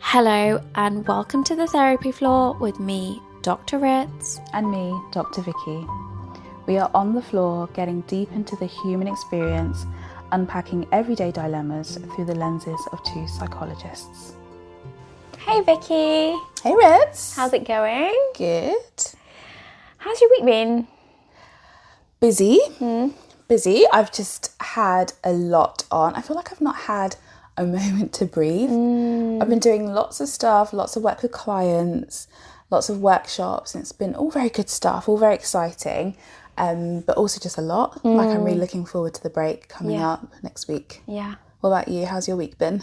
Hello and welcome to the therapy floor with me, Dr. Ritz. And me, Dr. Vicky. We are on the floor getting deep into the human experience, unpacking everyday dilemmas through the lenses of two psychologists. Hey Vicky. Hey Ritz. How's it going? Good. How's your week been? Busy. Busy. I've just had a lot on. I feel like I've not had a moment to breathe. I've been doing lots of stuff, lots of work with clients, lots of workshops, and it's been all very good stuff, all very exciting, but also just a lot. Like I'm really looking forward to the break coming up next week. Yeah. What about you? How's your week been?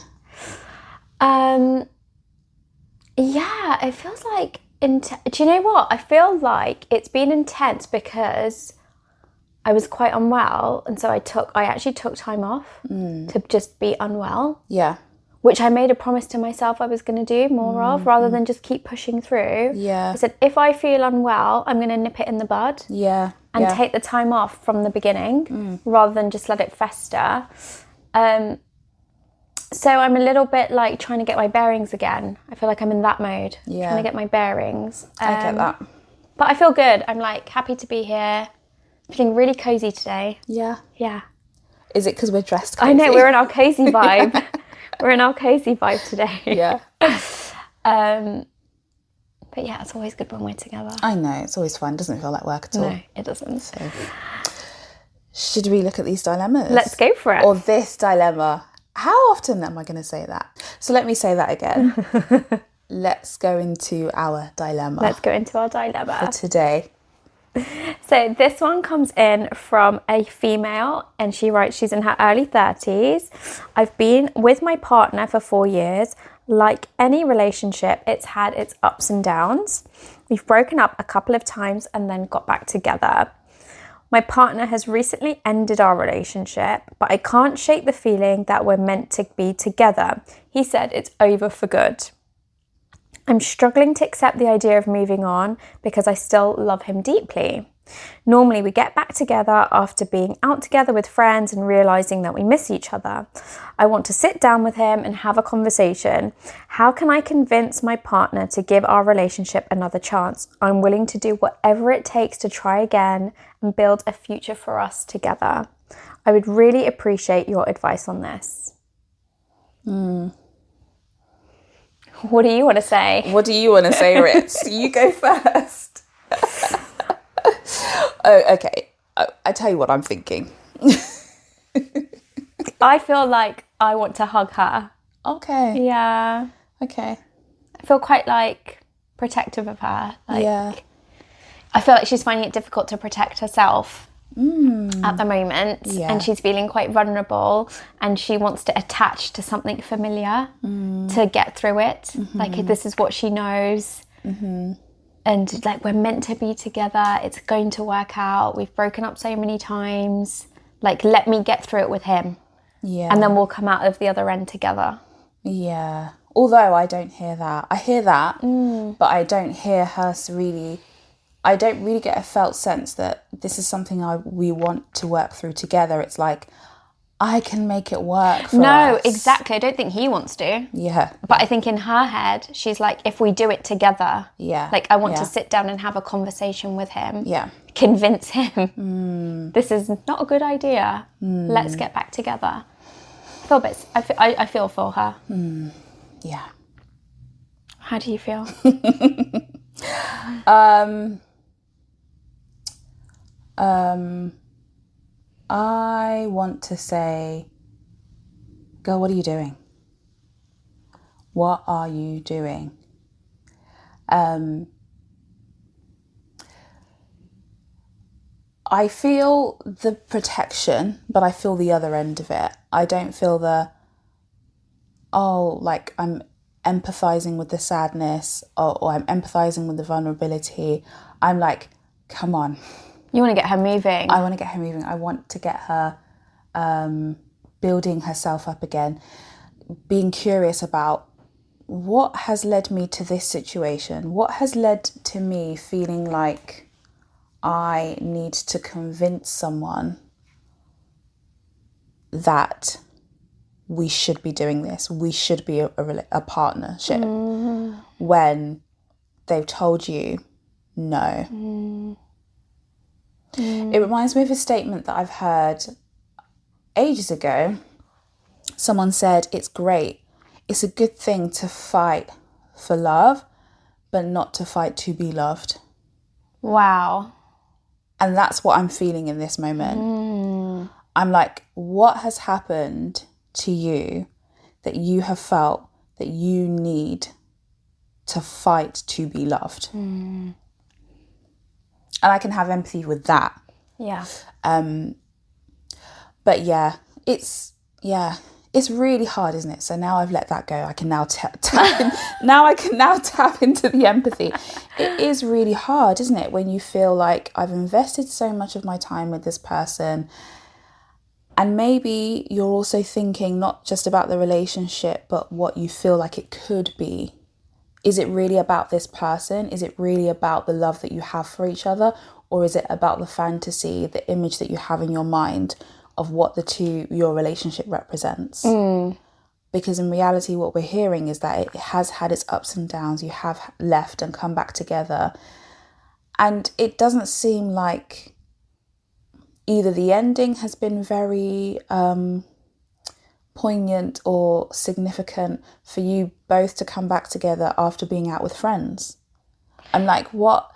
Yeah, it feels like, do you know what? I feel like it's been intense because I was quite unwell, and so I actually took time off to just be unwell. Yeah. Which I made a promise to myself I was going to do more of, rather than just keep pushing through. Yeah. I said, if I feel unwell, I'm going to nip it in the bud. Yeah. And take the time off from the beginning, rather than just let it fester. So I'm a little bit like trying to get my bearings again. I feel like I'm in that mode, trying to get my bearings. I get that. But I feel good. I'm like happy to be here. Feeling really cozy today. Yeah. Yeah. Is it because we're dressed cozy? I know, we're in our cozy vibe. We're in our cozy vibe today. Yeah. But yeah, it's always good when we're together. I know, it's always fun. It doesn't feel like work at all. No, it doesn't. So, should we look at these dilemmas? Let's go for it. Or this dilemma. How often am I going to say that? So let me say that again. Let's go into our dilemma. Let's go into our dilemma for today. So this one comes in from a female, and she writes she's in her early 30s. I've been with my partner for 4 years. Like any relationship, it's had its ups and downs. We've broken up a couple of times and then got back together. My partner has recently ended our relationship, but I can't shake the feeling that we're meant to be together. He said it's over for good. I'm struggling to accept the idea of moving on because I still love him deeply. Normally we get back together after being out together with friends and realising that we miss each other. I want to sit down with him and have a conversation. How can I convince my partner to give our relationship another chance? I'm willing to do whatever it takes to try again and build a future for us together. I would really appreciate your advice on this. What do you want to say? What do you want to say, Ritz? You go first. Oh, okay. I tell you what I'm thinking. I feel like I want to hug her. Okay. Yeah. Okay. I feel quite like protective of her. Like, yeah. I feel like she's finding it difficult to protect herself at the moment. Yeah. And she's feeling quite vulnerable, and she wants to attach to something familiar to get through it. Like this is what she knows. And like we're meant to be together. It's going to work out. We've broken up so many times. Like let me get through it with him. Yeah. And then we'll come out of the other end together. Yeah. Although I don't hear that. I hear that, but I don't hear her really. I don't really get a felt sense that this is something we want to work through together. It's like, I can make it work for us. No, exactly. I don't think he wants to. Yeah. But I think in her head, she's like, if we do it together, like I want to sit down and have a conversation with him. Yeah. Convince him this is not a good idea. Let's get back together. I feel for her. Yeah. How do you feel? I want to say, girl, what are you doing? What are you doing? I feel the protection, but I feel the other end of it. I don't feel like I'm empathizing with the sadness or I'm empathizing with the vulnerability. I'm like, come on. You want to get her moving. I want to get her moving. I want to get her building herself up again, being curious about what has led me to this situation, what has led to me feeling like I need to convince someone that we should be doing this, we should be a partnership, when they've told you no. It reminds me of a statement that I've heard ages ago. Someone said, it's great, it's a good thing to fight for love, but not to fight to be loved. Wow. And that's what I'm feeling in this moment. I'm like, what has happened to you that you have felt that you need to fight to be loved? And I can have empathy with that. Yeah. But yeah, it's really hard, isn't it? So now I've let that go. I can now tap in, now I can now tap into the empathy. It is really hard, isn't it? When you feel like I've invested so much of my time with this person, and maybe you're also thinking not just about the relationship, but what you feel like it could be. Is it really about this person? Is it really about the love that you have for each other? Or is it about the fantasy, the image that you have in your mind of what your relationship represents? Because in reality, what we're hearing is that it has had its ups and downs. You have left and come back together. And it doesn't seem like either the ending has been very poignant or significant for you both to come back together after being out with friends. I'm like, what?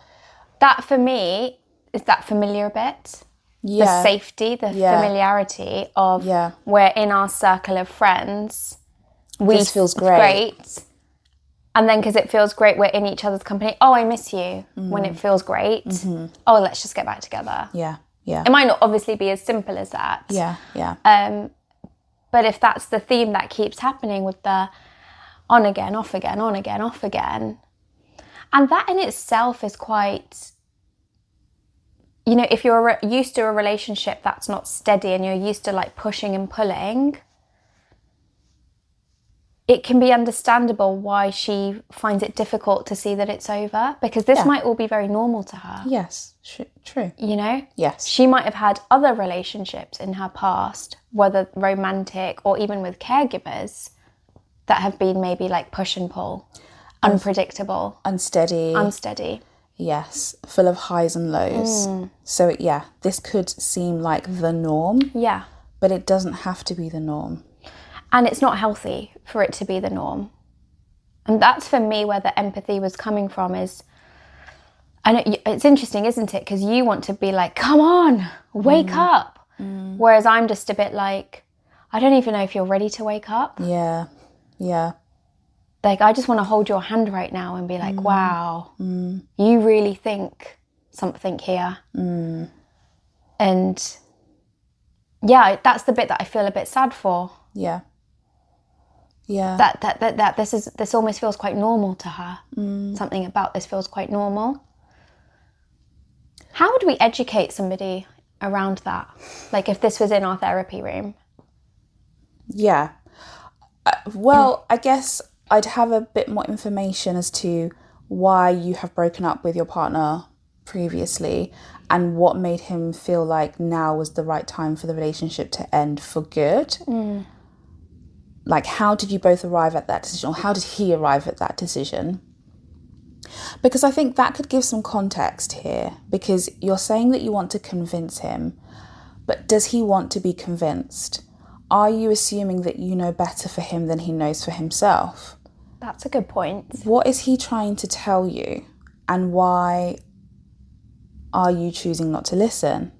That for me is that familiar bit. Yeah. The safety, the familiarity of we're in our circle of friends. This feels great. And then because it feels great, we're in each other's company. Oh, I miss you. When it feels great. Oh, let's just get back together. Yeah. Yeah. It might not obviously be as simple as that. Yeah. Yeah. But if that's the theme that keeps happening with the on again, off again, on again, off again. And that in itself is quite, you know, if you're used to a relationship that's not steady and you're used to like pushing and pulling, it can be understandable why she finds it difficult to see that it's over, because this might all be very normal to her. Yes, true. You know? Yes. She might have had other relationships in her past, whether romantic or even with caregivers, that have been maybe like push and pull, unpredictable. Unsteady. Yes, full of highs and lows. So this could seem like the norm. Yeah. But it doesn't have to be the norm. And it's not healthy for it to be the norm. And that's for me where the empathy was coming from is, and it's interesting, isn't it? Because you want to be like, come on, wake up. Whereas I'm just a bit like, I don't even know if you're ready to wake up. Yeah. Like, I just want to hold your hand right now and be like, wow, you really think something here. And yeah, that's the bit that I feel a bit sad for. Yeah. That this almost feels quite normal to her. Something about this feels quite normal. How would we educate somebody around that? Like if this was in our therapy room? Yeah. Well, I guess I'd have a bit more information as to why you have broken up with your partner previously and what made him feel like now was the right time for the relationship to end for good. Like, how did you both arrive at that decision, or how did he arrive at that decision? Because I think that could give some context here, because you're saying that you want to convince him, but does he want to be convinced? Are you assuming that you know better for him than he knows for himself? That's a good point. What is he trying to tell you, and why are you choosing not to listen?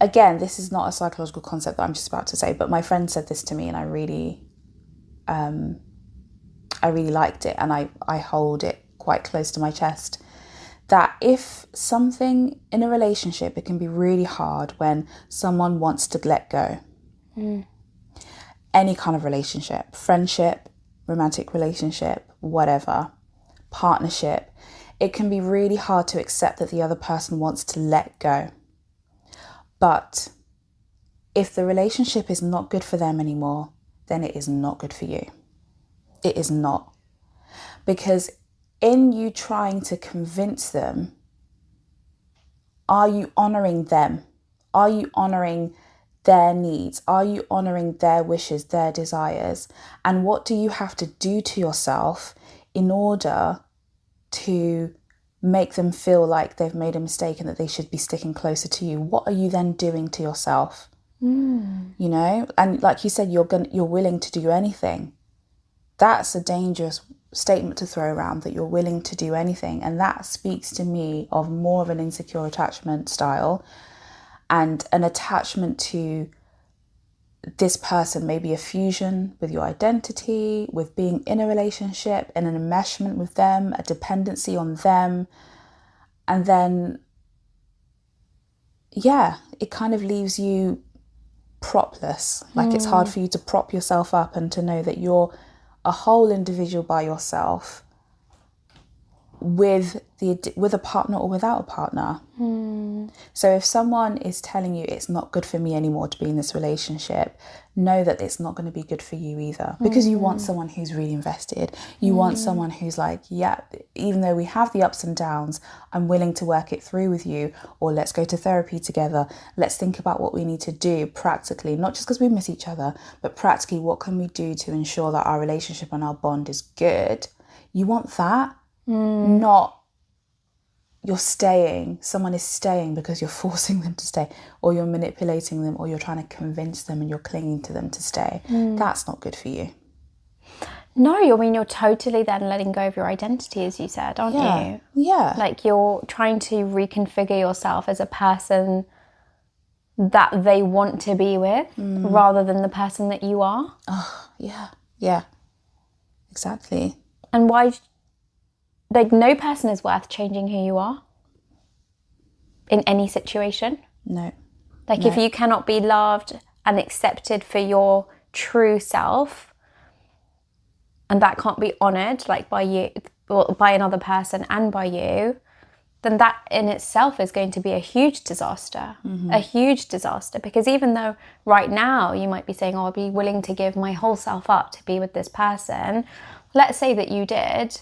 Again, this is not a psychological concept that I'm just about to say, but my friend said this to me and I really liked it, and I hold it quite close to my chest. That if something in a relationship, it can be really hard when someone wants to let go. Any kind of relationship, friendship, romantic relationship, whatever, partnership, it can be really hard to accept that the other person wants to let go. But if the relationship is not good for them anymore, then it is not good for you. It is not. Because in you trying to convince them, are you honouring them? Are you honouring their needs? Are you honouring their wishes, their desires? And what do you have to do to yourself in order to make them feel like they've made a mistake and that they should be sticking closer to you? What are you then doing to yourself? You know, and like you said, you're willing to do anything. That's a dangerous statement to throw around, that you're willing to do anything. And that speaks to me of more of an insecure attachment style, and an attachment to this person, maybe a fusion with your identity, with being in a relationship, and an enmeshment with them, a dependency on them. And then, yeah, it kind of leaves you propless. Like it's hard for you to prop yourself up and to know that you're a whole individual by yourself, with a partner or without a partner. So if someone is telling you it's not good for me anymore to be in this relationship, know that it's not going to be good for you either, because you want someone who's really invested. You want someone who's like, yeah, even though we have the ups and downs, I'm willing to work it through with you, or let's go to therapy together. Let's think about what we need to do practically, not just because we miss each other, but practically what can we do to ensure that our relationship and our bond is good. You want that. Not someone is staying because you're forcing them to stay, or you're manipulating them, or you're trying to convince them and you're clinging to them to stay. That's not good for you. No, I mean, you're totally then letting go of your identity, as you said, aren't you? Yeah. Like you're trying to reconfigure yourself as a person that they want to be with, rather than the person that you are. Oh, yeah. Exactly. And why... Like, no person is worth changing who you are in any situation. No. Like, if you cannot be loved and accepted for your true self, and that can't be honoured, like, by you, or by another person and by you, then that in itself is going to be a huge disaster. A huge disaster. Because even though right now you might be saying, oh, I'll be willing to give my whole self up to be with this person. Let's say that you did.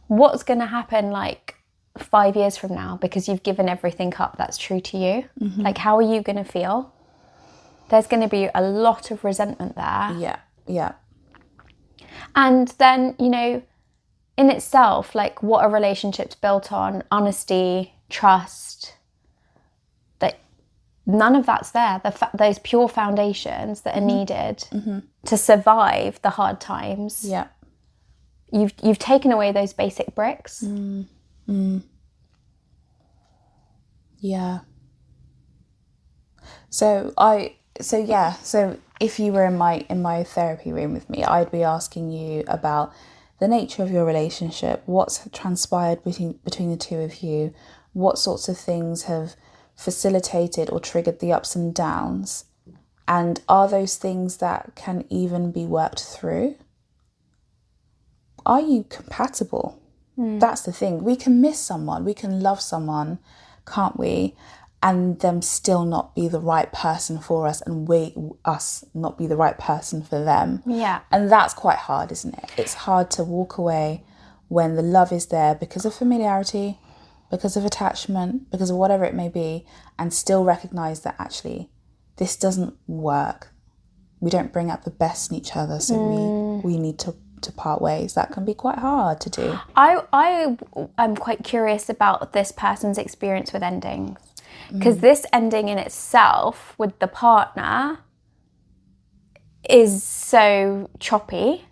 What's going to happen like 5 years from now, because you've given everything up that's true to you? Like, how are you going to feel? There's going to be a lot of resentment there. Yeah. And then, you know, in itself, like, what a relationship's built on, honesty, trust, that none of that's there. Those pure foundations that are needed to survive the hard times. Yeah. You've taken away those basic bricks. Yeah. So if you were in my therapy room with me, I'd be asking you about the nature of your relationship, what's transpired between the two of you, what sorts of things have facilitated or triggered the ups and downs, and are those things that can even be worked through? Are you compatible? That's the thing. We can miss someone, we can love someone, can't we? And them still not be the right person for us, and us not be the right person for them. Yeah. And that's quite hard, isn't it? It's hard to walk away when the love is there because of familiarity, because of attachment, because of whatever it may be, and still recognise that actually this doesn't work. We don't bring out the best in each other, so we need to part ways. That can be quite hard to do. I am quite curious about this person's experience with endings, because this ending in itself with the partner is so choppy.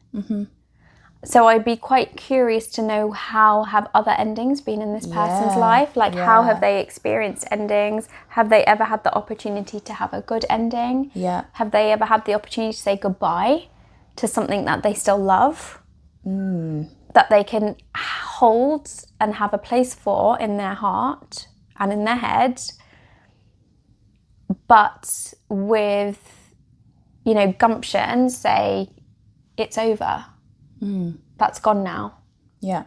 So I'd be quite curious to know, how have other endings been in this person's life? Like, how have they experienced endings? Have they ever had the opportunity to have a good ending? Have they ever had the opportunity to say goodbye to something that they still love, that they can hold and have a place for in their heart and in their head, but with, you know, gumption say, it's over. That's gone now. Yeah.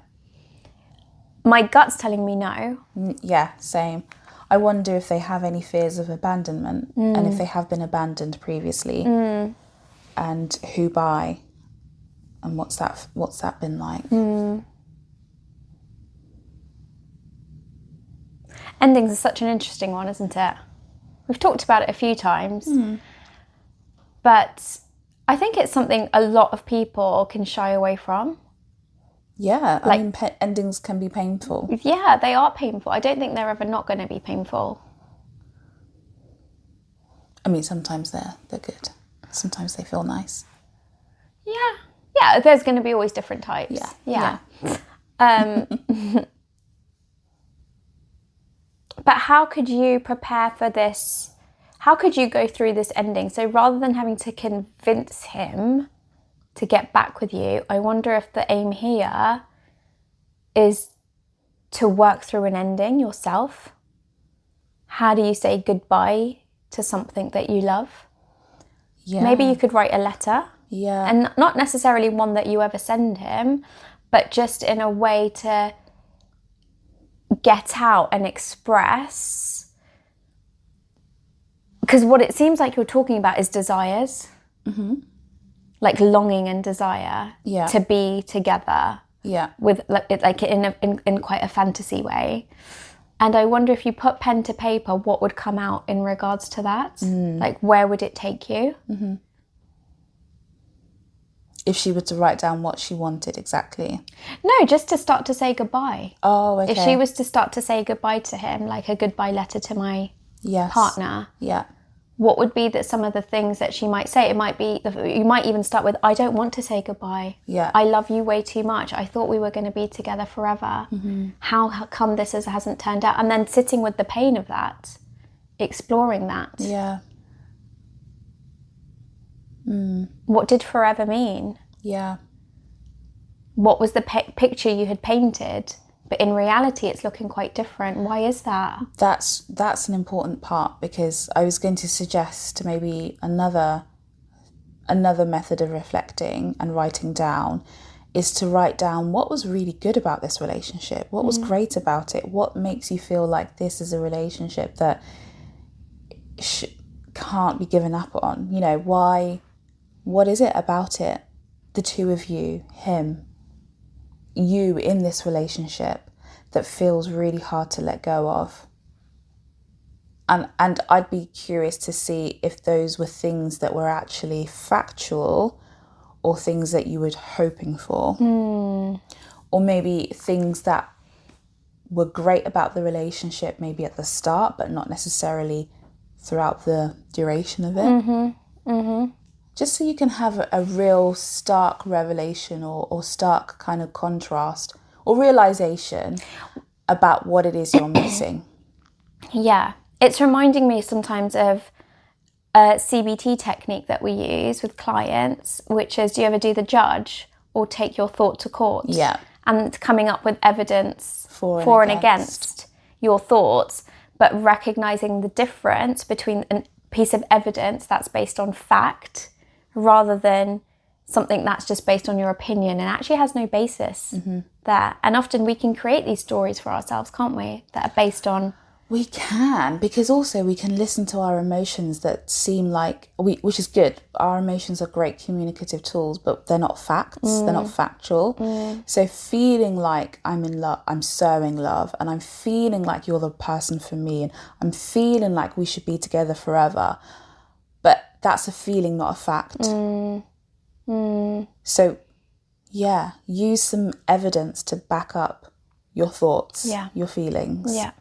My gut's telling me no. Yeah, same. I wonder if they have any fears of abandonment, and if they have been abandoned previously, and who by, and what's that been like? Endings is such an interesting one, isn't it? We've talked about it a few times. But I think it's something a lot of people can shy away from. Yeah, I mean, endings can be painful. Yeah, they are painful. I don't think they're ever not going to be painful. I mean, sometimes they're good. Sometimes they feel nice. Yeah, there's going to be always different types. Yeah. But how could you prepare for this? How could you go through this ending? So rather than having to convince him to get back with you, I wonder if the aim here is to work through an ending yourself. How do you say goodbye to something that you love? Yeah. Maybe you could write a letter. Yeah. And not necessarily one that you ever send him, but just in a way to get out and express. Because what it seems like you're talking about is desires. Mm-hmm. Like longing and desire to be together. Yeah. With like in quite a fantasy way. And I wonder if you put pen to paper, what would come out in regards to that? Like, where would it take you? Mm-hmm. If she were to write down what she wanted exactly? No, just to start to say goodbye. Oh, okay. If she was to start to say goodbye to him, like a goodbye letter to my partner. Yeah. What would be some of the things that she might say? It might be, you might even start with, I don't want to say goodbye. Yeah. I love you way too much. I thought we were going to be together forever. Mm-hmm. How come this hasn't turned out? And then sitting with the pain of that, exploring that. Yeah. What did forever mean? Yeah. What was the picture you had painted? But in reality, it's looking quite different. Why is that? That's an important part, because I was going to suggest maybe another method of reflecting and writing down is to write down what was really good about this relationship, what was great about it, what makes you feel like this is a relationship that can't be given up on. You know, why? What is it about it? The two of you, him, you in this relationship that feels really hard to let go of. And I'd be curious to see if those were things that were actually factual or things that you were hoping for. Or maybe things that were great about the relationship maybe at the start, but not necessarily throughout the duration of it. Just so you can have a real stark revelation or stark kind of contrast or realization about what it is you're missing. Yeah. It's reminding me sometimes of a CBT technique that we use with clients, which is, do you ever do the judge or take your thought to court? Yeah. And coming up with evidence for and against your thoughts, but recognizing the difference between a piece of evidence that's based on fact rather than something that's just based on your opinion and actually has no basis there. And often we can create these stories for ourselves, can't we, that are based on... We can, because also we can listen to our emotions that seem like, which is good. Our emotions are great communicative tools, but they're not facts, they're not factual. So feeling like I'm in love, I'm so in love, and I'm feeling like you're the person for me, and I'm feeling like we should be together forever. But that's a feeling, not a fact. So, yeah, use some evidence to back up your thoughts, your feelings. Yeah.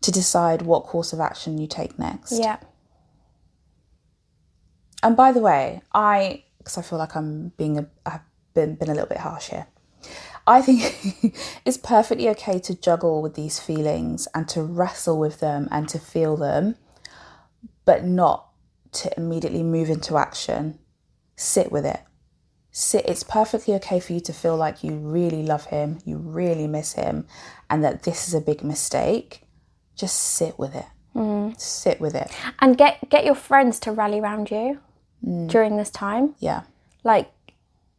To decide what course of action you take next. Yeah. And by the way, because I feel like I've been a little bit harsh here. I think it's perfectly okay to juggle with these feelings and to wrestle with them and to feel them, but not to immediately move into action. Sit with it. It's perfectly okay for you to feel like you really love him, you really miss him, and that this is a big mistake. Just sit with it. Sit with it. And get your friends to rally around you during this time. Yeah. Like,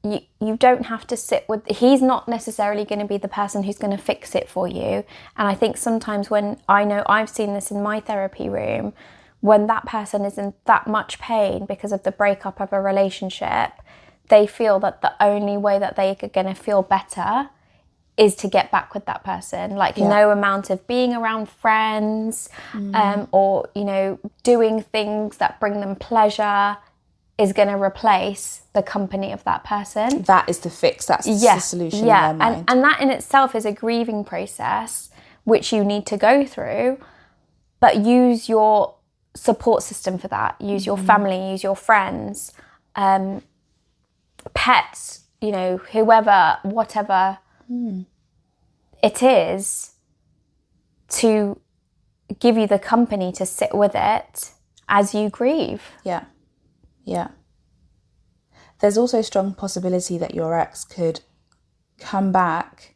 you don't have to sit with... He's not necessarily going to be the person who's going to fix it for you. And I think sometimes when... I know I've seen this in my therapy room, when that person is in that much pain because of the breakup of a relationship, they feel that the only way that they are going to feel better is to get back with that person. Like, no amount of being around friends or, you know, doing things that bring them pleasure is going to replace the company of that person. That is the fix. That's the solution in their mind. And that in itself is a grieving process which you need to go through, but use your support system for that. Use your family, use your friends, pets, whoever, whatever it is, to give you the company to sit with it as you grieve. Yeah. Yeah. There's also a strong possibility that your ex could come back,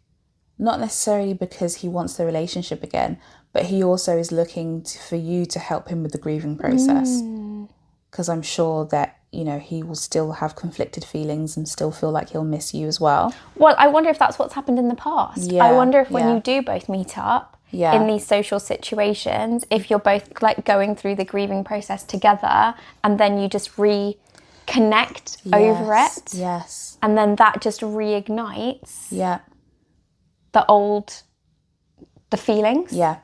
not necessarily because he wants the relationship again, but he also is looking for you to help him with the grieving process. Because I'm sure that, he will still have conflicted feelings and still feel like he'll miss you as well. Well, I wonder if that's what's happened in the past. Yeah, I wonder if when you do both meet up, in these social situations, if you're both like going through the grieving process together and then you just reconnect over it. Yes. And then that just reignites the feelings. Yeah.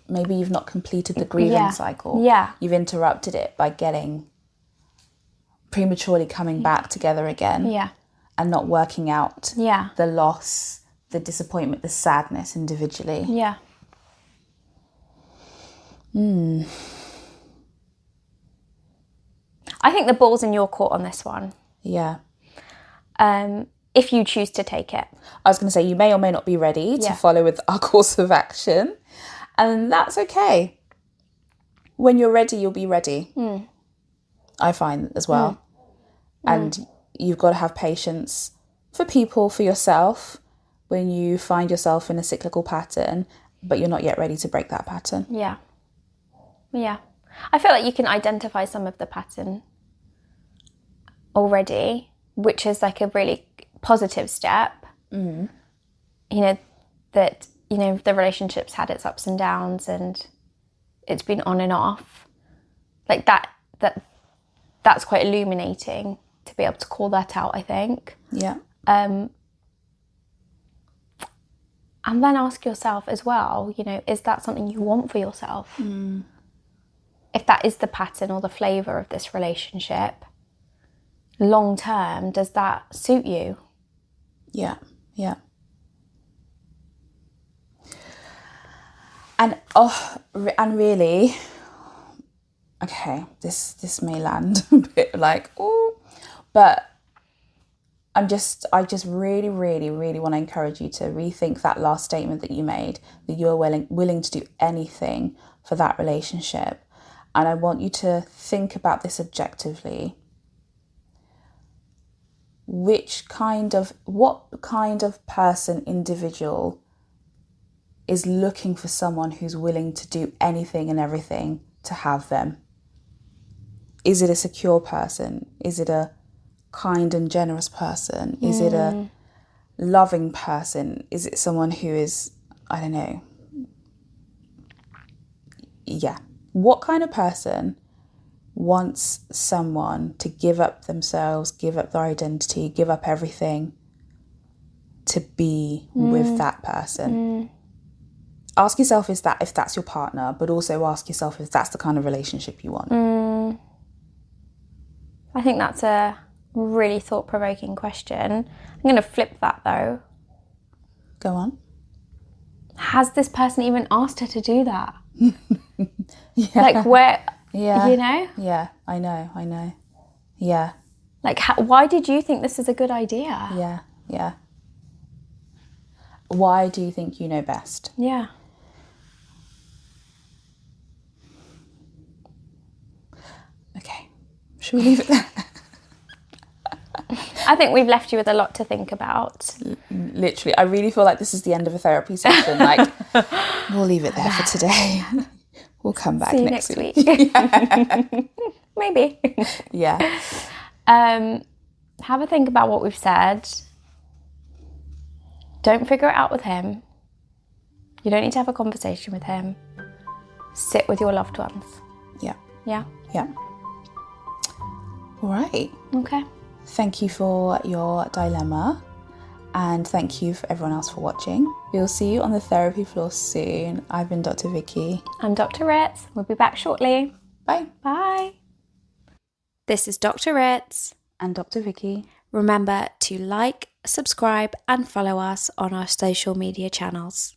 Maybe you've not completed the grieving cycle. Yeah. You've interrupted it by prematurely coming back together again. Yeah. And not working out Yeah. the loss, the disappointment, the sadness individually. Yeah. I think the ball's in your court on this one. Yeah. If you choose to take it. I was going to say, you may or may not be ready to follow with our course of action. And that's okay. When you're ready, you'll be ready. I find as well. And you've got to have patience for people, for yourself, when you find yourself in a cyclical pattern, but you're not yet ready to break that pattern. Yeah. Yeah. I feel like you can identify some of the pattern already, which is like a really positive step. That, the relationship's had its ups and downs and it's been on and off. Like that's quite illuminating to be able to call that out, I think. Yeah. And then ask yourself as well, is that something you want for yourself? If that is the pattern or the flavour of this relationship, long term, does that suit you? Yeah, yeah. And really, okay, this may land a bit like, oh, but I just really, really, really want to encourage you to rethink that last statement that you made, that you're willing to do anything for that relationship. And I want you to think about this objectively. What kind of person, individual, is looking for someone who's willing to do anything and everything to have them? Is it a secure person? Is it a kind and generous person? Is it a loving person? Is it someone who is, I don't know. Yeah. What kind of person wants someone to give up themselves, give up their identity, give up everything to be with that person? Ask yourself if that's your partner, but also ask yourself if that's the kind of relationship you want. I think that's a really thought-provoking question. I'm going to flip that though. Go on. Has this person even asked her to do that? Yeah. Like where, Yeah. Yeah, I know. Yeah. Like why did you think this is a good idea? Yeah. Why do you think you know best? Yeah. Okay. Should we leave it there? I think we've left you with a lot to think about. Literally, I really feel like this is the end of a therapy session. Like, we'll leave it there for today. We'll come back See you next week. Yeah. Maybe. Yeah. Have a think about what we've said. Don't figure it out with him. You don't need to have a conversation with him. Sit with your loved ones. Yeah. Yeah? Yeah. All right. Okay. Thank you for your dilemma, and thank you for everyone else for watching. We'll see you on the therapy floor soon. I've been Dr. Vicky. I'm Dr. Ritz. We'll be back shortly. Bye. Bye. This is Dr. Ritz. And Dr. Vicky. Remember to like, subscribe, and follow us on our social media channels.